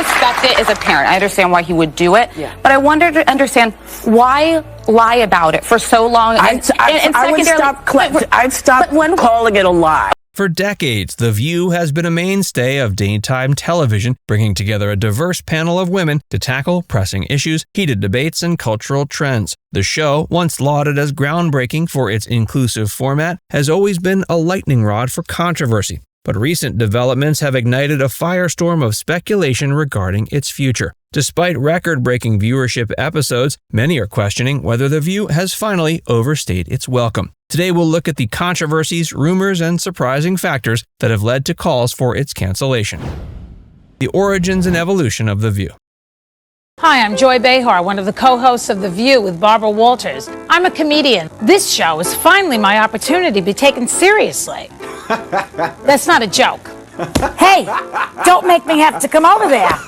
respect it as a parent. I understand why he would do it. Yeah. But I wonder to understand why lie about it for so long. I'd stop calling it a lie. For decades, The View has been a mainstay of daytime television, bringing together a diverse panel of women to tackle pressing issues, heated debates, and cultural trends. The show, once lauded as groundbreaking for its inclusive format, has always been a lightning rod for controversy. But recent developments have ignited a firestorm of speculation regarding its future. Despite record-breaking viewership episodes, many are questioning whether The View has finally overstayed its welcome. Today we'll look at the controversies, rumors, and surprising factors that have led to calls for its cancellation. The origins and evolution of The View. Hi, I'm Joy Behar, one of the co-hosts of The View with Barbara Walters. I'm a comedian. This show is finally my opportunity to be taken seriously. That's not a joke. Hey, don't make me have to come over there.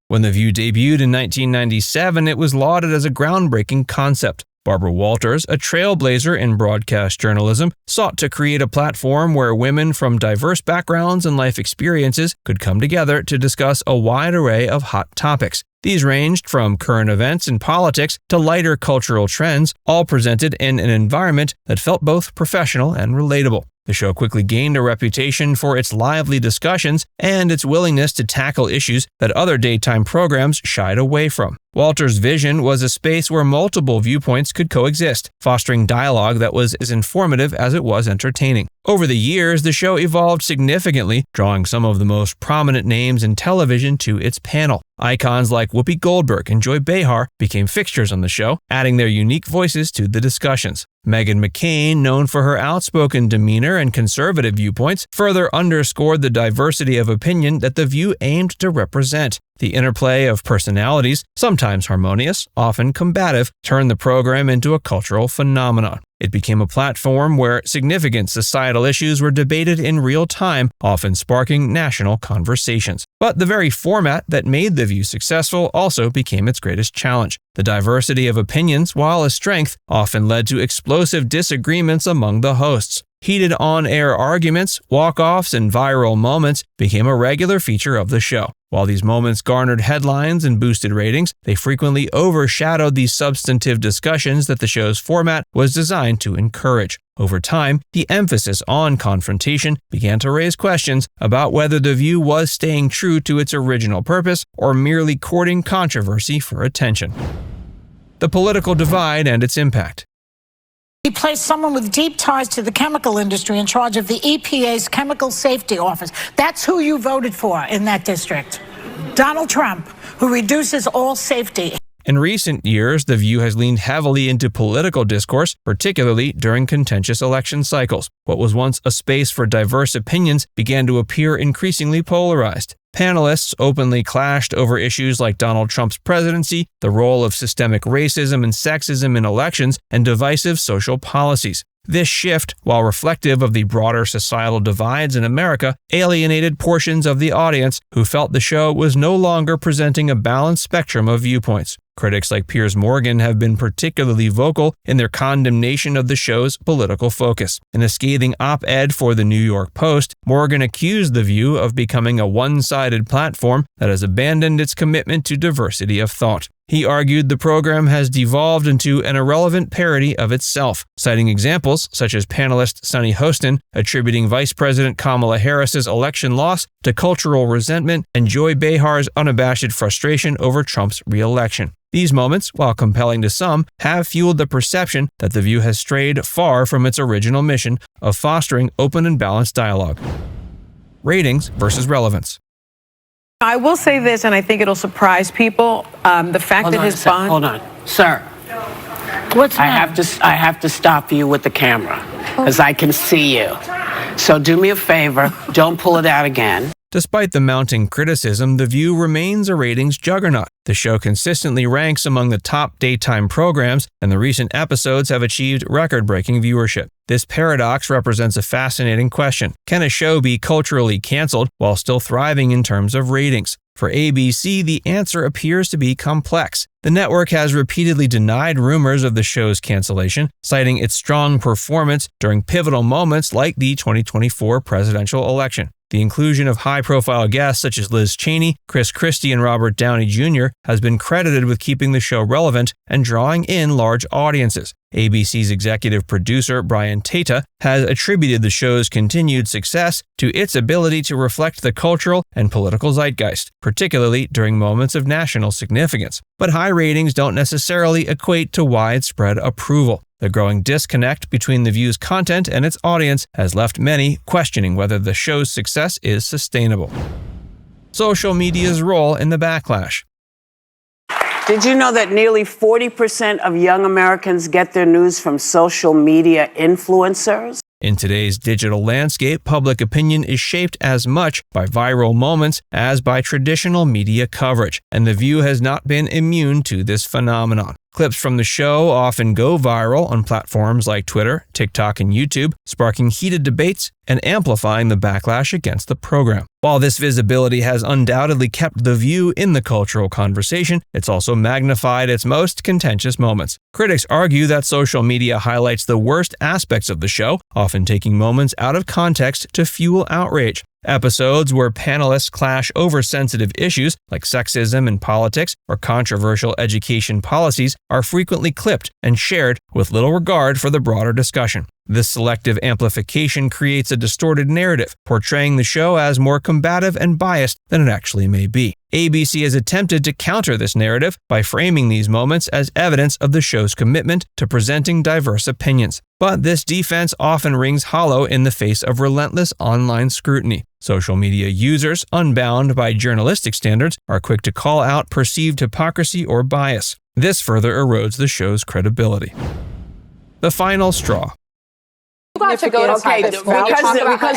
When The View debuted in 1997, it was lauded as a groundbreaking concept. Barbara Walters, a trailblazer in broadcast journalism, sought to create a platform where women from diverse backgrounds and life experiences could come together to discuss a wide array of hot topics. These ranged from current events and politics to lighter cultural trends, all presented in an environment that felt both professional and relatable. The show quickly gained a reputation for its lively discussions and its willingness to tackle issues that other daytime programs shied away from. Walter's vision was a space where multiple viewpoints could coexist, fostering dialogue that was as informative as it was entertaining. Over the years, the show evolved significantly, drawing some of the most prominent names in television to its panel. Icons like Whoopi Goldberg and Joy Behar became fixtures on the show, adding their unique voices to the discussions. Meghan McCain, known for her outspoken demeanor and conservative viewpoints, further underscored the diversity of opinion that The View aimed to represent. The interplay of personalities, sometimes harmonious, often combative, turned the program into a cultural phenomenon. It became a platform where significant societal issues were debated in real time, often sparking national conversations. But the very format that made The View successful also became its greatest challenge. The diversity of opinions, while a strength, often led to explosive disagreements among the hosts. Heated on-air arguments, walk-offs, and viral moments became a regular feature of the show. While these moments garnered headlines and boosted ratings, they frequently overshadowed the substantive discussions that the show's format was designed to encourage. Over time, the emphasis on confrontation began to raise questions about whether The View was staying true to its original purpose or merely courting controversy for attention. The political divide and its impact. He placed someone with deep ties to the chemical industry in charge of the EPA's Chemical Safety Office. That's who you voted for in that district. Donald Trump, who reduces all safety. In recent years, The View has leaned heavily into political discourse, particularly during contentious election cycles. What was once a space for diverse opinions began to appear increasingly polarized. Panelists openly clashed over issues like Donald Trump's presidency, the role of systemic racism and sexism in elections, and divisive social policies. This shift, while reflective of the broader societal divides in America, alienated portions of the audience who felt the show was no longer presenting a balanced spectrum of viewpoints. Critics like Piers Morgan have been particularly vocal in their condemnation of the show's political focus. In a scathing op-ed for the New York Post, Morgan accused The View of becoming a one-sided platform that has abandoned its commitment to diversity of thought. He argued the program has devolved into an irrelevant parody of itself, citing examples such as panelist Sunny Hostin attributing Vice President Kamala Harris's election loss to cultural resentment and Joy Behar's unabashed frustration over Trump's re-election. These moments, while compelling to some, have fueled the perception that The View has strayed far from its original mission of fostering open and balanced dialogue. Ratings versus relevance. I will say this, and I think it'll surprise people. The fact that his bond... Hold on, sir. What's I have to stop you with the camera because I can see you. So do me a favor, don't pull it out again. Despite the mounting criticism, The View remains a ratings juggernaut. The show consistently ranks among the top daytime programs, and the recent episodes have achieved record-breaking viewership. This paradox represents a fascinating question. Can a show be culturally canceled while still thriving in terms of ratings? For ABC, the answer appears to be complex. The network has repeatedly denied rumors of the show's cancellation, citing its strong performance during pivotal moments like the 2024 presidential election. The inclusion of high-profile guests such as Liz Cheney, Chris Christie, and Robert Downey Jr. has been credited with keeping the show relevant and drawing in large audiences. ABC's executive producer, Brian Tata, has attributed the show's continued success to its ability to reflect the cultural and political zeitgeist, particularly during moments of national significance. But high ratings don't necessarily equate to widespread approval. The growing disconnect between The View's content and its audience has left many questioning whether the show's success is sustainable. Social media's role in the backlash. Did you know that nearly 40% of young Americans get their news from social media influencers? In today's digital landscape, public opinion is shaped as much by viral moments as by traditional media coverage, and The View has not been immune to this phenomenon. Clips from the show often go viral on platforms like Twitter, TikTok, and YouTube, sparking heated debates and amplifying the backlash against the program. While this visibility has undoubtedly kept The View in the cultural conversation, it's also magnified its most contentious moments. Critics argue that social media highlights the worst aspects of the show, often taking moments out of context to fuel outrage. Episodes where panelists clash over sensitive issues like sexism in politics or controversial education policies are frequently clipped and shared with little regard for the broader discussion. This selective amplification creates a distorted narrative, portraying the show as more combative and biased than it actually may be. ABC has attempted to counter this narrative by framing these moments as evidence of the show's commitment to presenting diverse opinions. But this defense often rings hollow in the face of relentless online scrutiny. Social media users, unbound by journalistic standards, are quick to call out perceived hypocrisy or bias. This further erodes the show's credibility. The final straw. Okay, because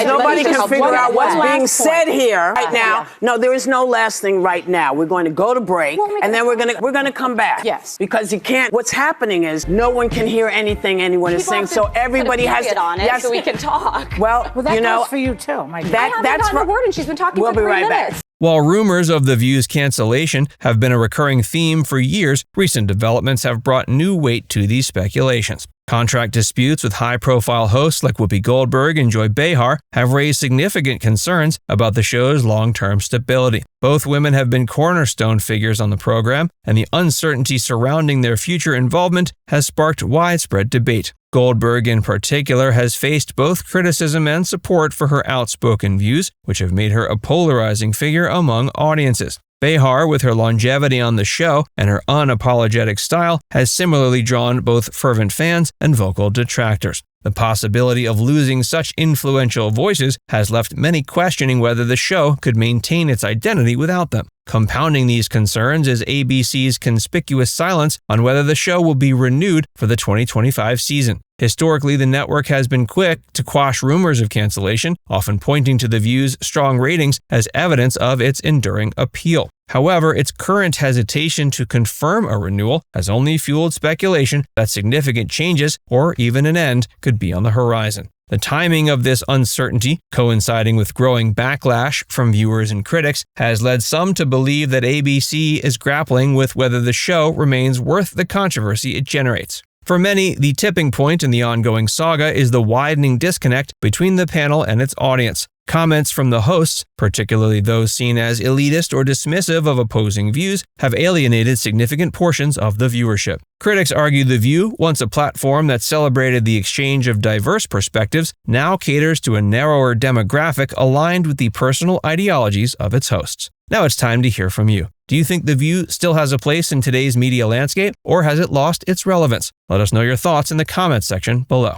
nobody can figure out what's being said here right now. No, there is no last thing right now. We're going to go to break, and then we're going to come back. Yes. Because you can't. What's happening is no one can hear anything anyone is saying, so everybody has to. On it yes, so we can talk. Well, that you know, goes for you too, my dear. I haven't gotten a word, and she's been talking we'll for 3 be right minutes. back. While rumors of The View's cancellation have been a recurring theme for years, recent developments have brought new weight to these speculations. Contract disputes with high-profile hosts like Whoopi Goldberg and Joy Behar have raised significant concerns about the show's long-term stability. Both women have been cornerstone figures on the program, and the uncertainty surrounding their future involvement has sparked widespread debate. Goldberg, in particular, has faced both criticism and support for her outspoken views, which have made her a polarizing figure among audiences. Behar, with her longevity on the show and her unapologetic style, has similarly drawn both fervent fans and vocal detractors. The possibility of losing such influential voices has left many questioning whether the show could maintain its identity without them. Compounding these concerns is ABC's conspicuous silence on whether the show will be renewed for the 2025 season. Historically, the network has been quick to quash rumors of cancellation, often pointing to The View's strong ratings as evidence of its enduring appeal. However, its current hesitation to confirm a renewal has only fueled speculation that significant changes, or even an end, could be on the horizon. The timing of this uncertainty, coinciding with growing backlash from viewers and critics, has led some to believe that ABC is grappling with whether the show remains worth the controversy it generates. For many, the tipping point in the ongoing saga is the widening disconnect between the panel and its audience. Comments from the hosts, particularly those seen as elitist or dismissive of opposing views, have alienated significant portions of the viewership. Critics argue The View, once a platform that celebrated the exchange of diverse perspectives, now caters to a narrower demographic aligned with the personal ideologies of its hosts. Now it's time to hear from you. Do you think The View still has a place in today's media landscape, or has it lost its relevance? Let us know your thoughts in the comments section below.